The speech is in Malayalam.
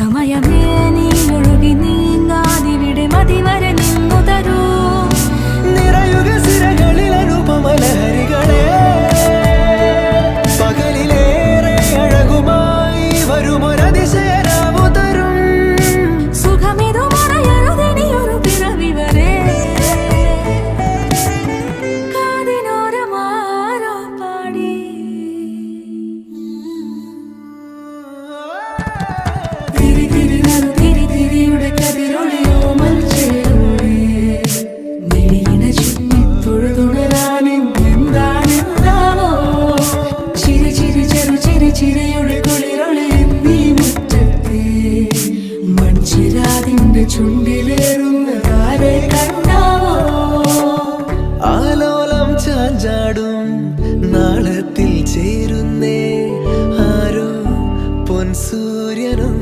സമയമേ നീ ഒഴുകി നീങ്ങാതിവിടെ മതിവരെ നിന്നു തരൂ. നിറയുക സിരകളിൽ അനുപമലഹരികളെ, പകലിലേറെ അഴകുമായി വരുമൊരതിശയരാവു തരും. സുഖമിതു മറയരുതിനിയൊരു പിറവി വരെ. കാതിനോരമാരോ പാടി തിരി തിരി നറു തിരി തിരിയുടെ കതിരൊളിയോ മൽച്ചേരോടെ മിഴിയിണ ചുറ്റി തൊഴുതുണരാനും എന്താണെന്താവോ. ചിരി ചിരി ചെറു ചിരി ചിരിയുടെ കുളിരൊളി നീ മുറ്റത്തെ മൺചിരാതിന്റെ ചുണ്ടിലേറുന്നതാരെ കണ്ടാവോ. ആലോലം ചാഞ്ചാടും നാളത്തിൽ ചേരുന്നേ ആരോ പൊൻസൂര്യനും.